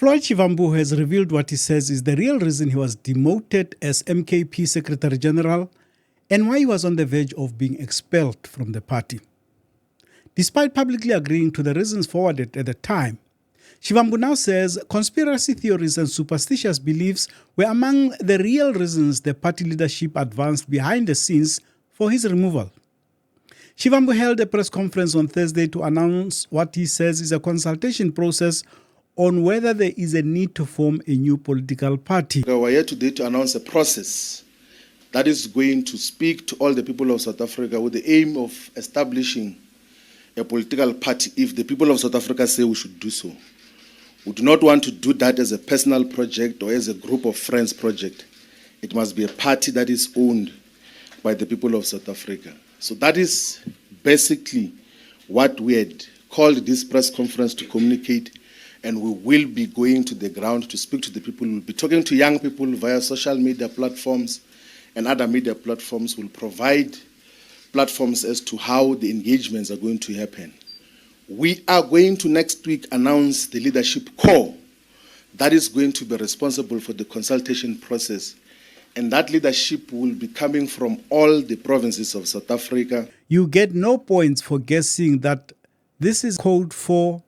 Floyd Shivambu has revealed what he says is the real reason he was demoted as MKP Secretary General and why he was on the verge of being expelled from the party. Despite publicly agreeing to the reasons forwarded at the time, Shivambu now says conspiracy theories and superstitious beliefs were among the real reasons the party leadership advanced behind the scenes for his removal. Shivambu held a press conference on Thursday to announce what he says is a consultation process on whether there is a need to form a new political party. We are here today to announce a process that is going to speak to all the people of South Africa with the aim of establishing a political party if the people of South Africa say we should do so. We do not want to do that as a personal project or as a group of friends project. It must be a party that is owned by the people of South Africa. So that is basically what we had called this press conference to communicate, and we will be going to the ground to speak to the people. We'll be talking to young people via social media platforms and other media platforms. Will provide platforms as to how the engagements are going to happen. We are going to next week announce the leadership core that is going to be responsible for the consultation process, and that leadership will be coming from all the provinces of South Africa. You get no points for guessing that this is code for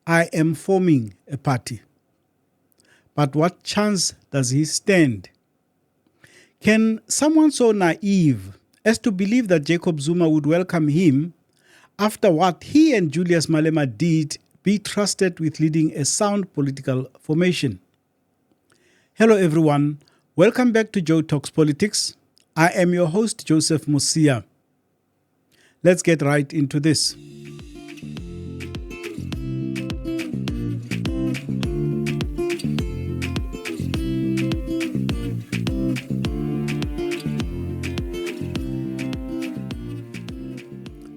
I am forming a party. But what chance does he stand? Can someone so naive as to believe that Jacob Zuma would welcome him after what he and Julius Malema did be trusted with leading a sound political formation? Hello everyone, welcome back to Joe Talks Politics. I am your host Joseph Musia. Let's get right into this.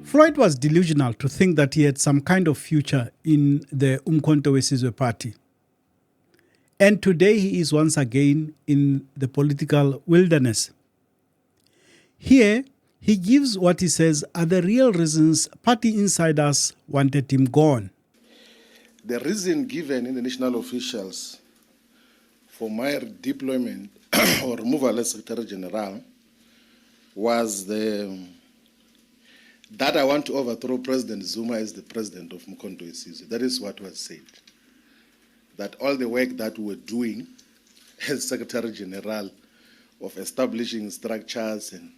Floyd was delusional to think that he had some kind of future in the Umkhonto weSizwe party. And today he is once again in the political wilderness. Here, he gives what he says are the real reasons party insiders wanted him gone. The reason given in the national officials for my deployment or removal as Secretary General was that I want to overthrow President Zuma as the president of Umkhonto weSizwe. That is what was said. That all the work that we were doing as Secretary General of establishing structures and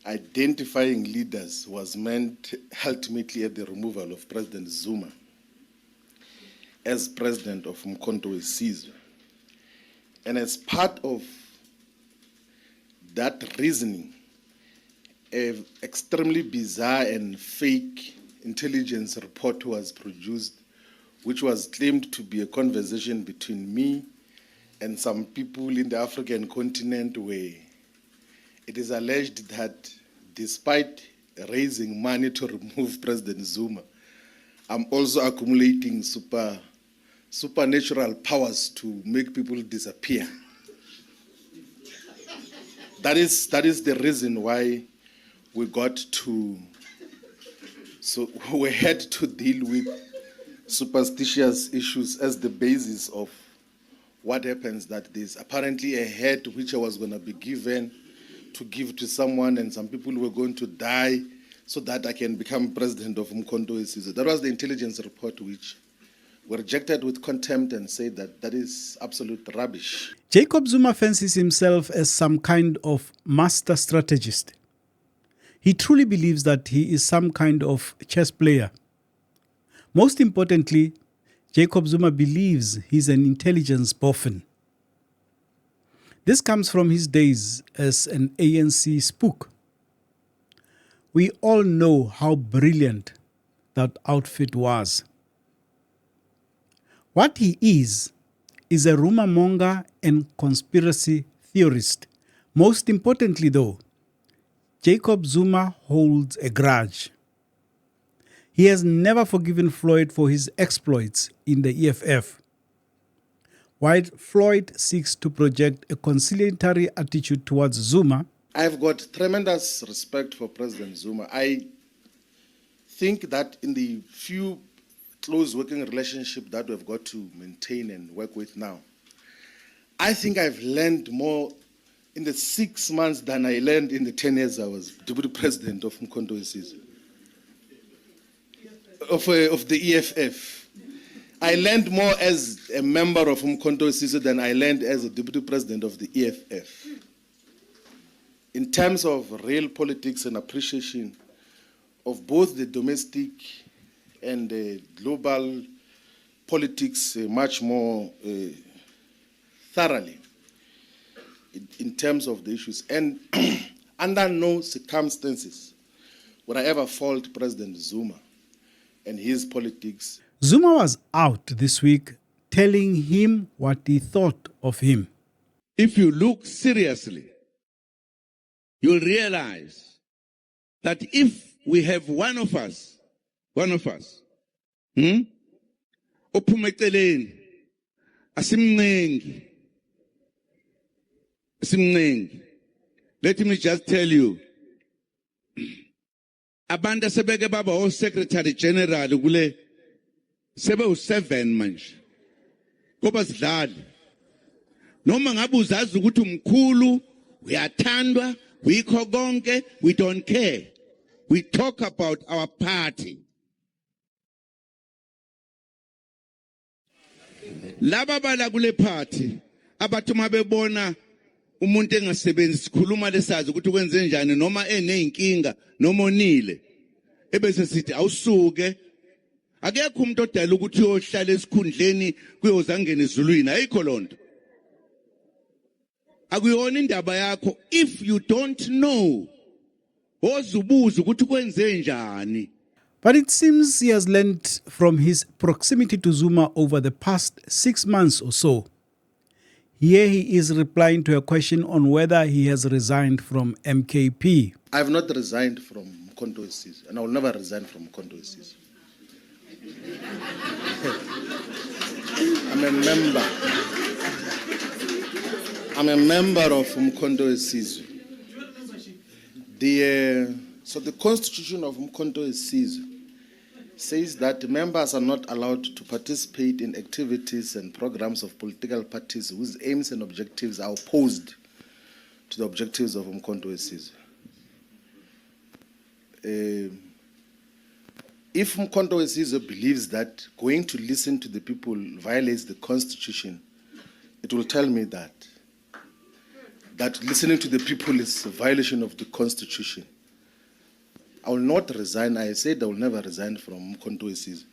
identifying leaders was meant ultimately at the removal of President Zuma as president of Umkhonto weSizwe. And as part of that reasoning, an extremely bizarre and fake intelligence report was produced, which was claimed to be a conversation between me and some people in the African continent, where it is alleged that despite raising money to remove President Zuma, I'm also accumulating supernatural powers to make people disappear. That is the reason why we had to deal with superstitious issues as the basis of what happens, that there's apparently a head which I was going to be given to give to someone, and some people were going to die so that I can become president of Umkhonto weSizwe. That was the intelligence report which were rejected with contempt and said that that is absolute rubbish. Jacob Zuma fancies himself as some kind of master strategist. He truly believes that he is some kind of chess player. Most importantly, Jacob Zuma believes he's an intelligence boffin. This comes from his days as an ANC spook. We all know how brilliant that outfit was. What he is a rumor monger and conspiracy theorist. Most importantly though, Jacob Zuma holds a grudge. He has never forgiven Floyd for his exploits in the EFF. While Floyd seeks to project a conciliatory attitude towards Zuma, I've got tremendous respect for President Zuma. I think that in the few close working relationship that we've got to maintain and work with now, I think I've learned more in the 6 months than I learned in the 10 years I was deputy president of Mkhonto weSizwe, of the EFF. I learned more as a member of Mkhonto weSizwe than I learned as a deputy president of the EFF. In terms of real politics and appreciation of both the domestic and the global politics much more thoroughly in terms of the issues. And under no circumstances would I ever fault President Zuma and his politics. Zuma was out this week telling him what he thought of him. If you look seriously, you'll realize that if we have one of us, ophume eceleni, asimnengi. Let me just tell you, abantu sebeke baba o Secretary General kule sebe u7 manje. Ngoba sidlali. Noma ngabe uzazi ukuthi umkhulu uyathandwa, uyikho konke, we don't care. We talk about our party. Laba bala kule party abathi mabebona umuntu engasebenzi sikhuluma lesazi ukuthi kwenze njani noma eneyinkinga noma onile ebese sithi awusuke akekho umuntu odala ukuthi uyohlala esikhundleni kuyozangena ezulwini ayikho lonto akuyona indaba yakho if you don't know ozubuza ukuthi kwenze njani. But it seems he has learned from his proximity to Zuma over the past 6 months or so. Here he is replying to a question on whether he has resigned from MKP. I have not resigned from Mkhonto weSizwe, and I will never resign from Mkhonto weSizwe. I'm a member of Mkhonto weSizwe. So the constitution of Mkhonto weSizwe says that members are not allowed to participate in activities and programs of political parties whose aims and objectives are opposed to the objectives of Mkhonto weSizwe. If Mkhonto weSizwe believes that going to listen to the people violates the constitution, it will tell me that listening to the people is a violation of the constitution. I will not resign. I said I will never resign from Mkhonto weSizwe.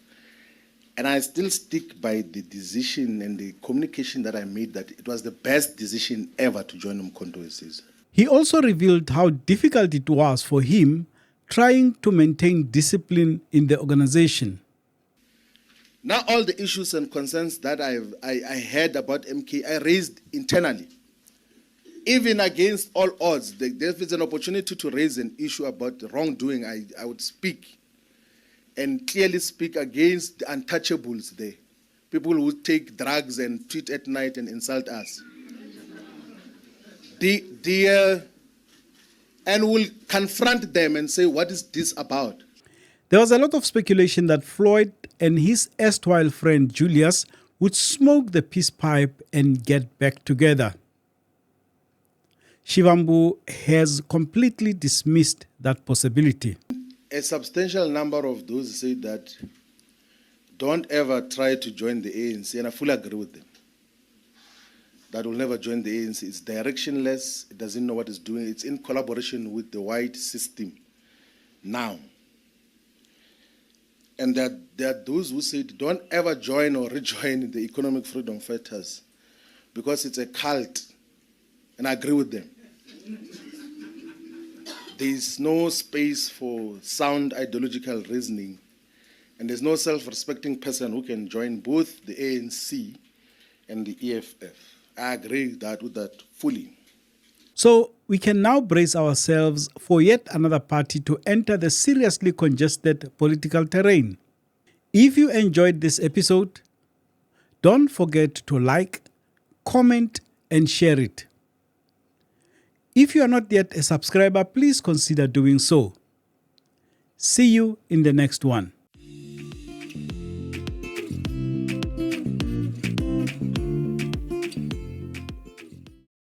And I still stick by the decision and the communication that I made that it was the best decision ever to join Mkhonto weSizwe. He also revealed how difficult it was for him trying to maintain discipline in the organization. Now all the issues and concerns that I heard about MK, I raised internally. Even against all odds, if there's an opportunity to raise an issue about wrongdoing, I would speak and clearly speak against the untouchables there. People who take drugs and tweet at night and insult us. And we'll confront them and say, what is this about? There was a lot of speculation that Floyd and his erstwhile friend Julius would smoke the peace pipe and get back together. Shivambu has completely dismissed that possibility. A substantial number of those say that don't ever try to join the ANC, and I fully agree with them. That will never join the ANC. It's directionless. It doesn't know what it's doing. It's in collaboration with the white system now. And there are those who say don't ever join or rejoin the economic freedom fighters because it's a cult. And I agree with them. There is no space for sound ideological reasoning, and there's no self-respecting person who can join both the ANC and the EFF. I agree with that fully. So we can now brace ourselves for yet another party to enter the seriously congested political terrain. If you enjoyed this episode, don't forget to like, comment, and share it. If you are not yet a subscriber, please consider doing so. See you in the next one.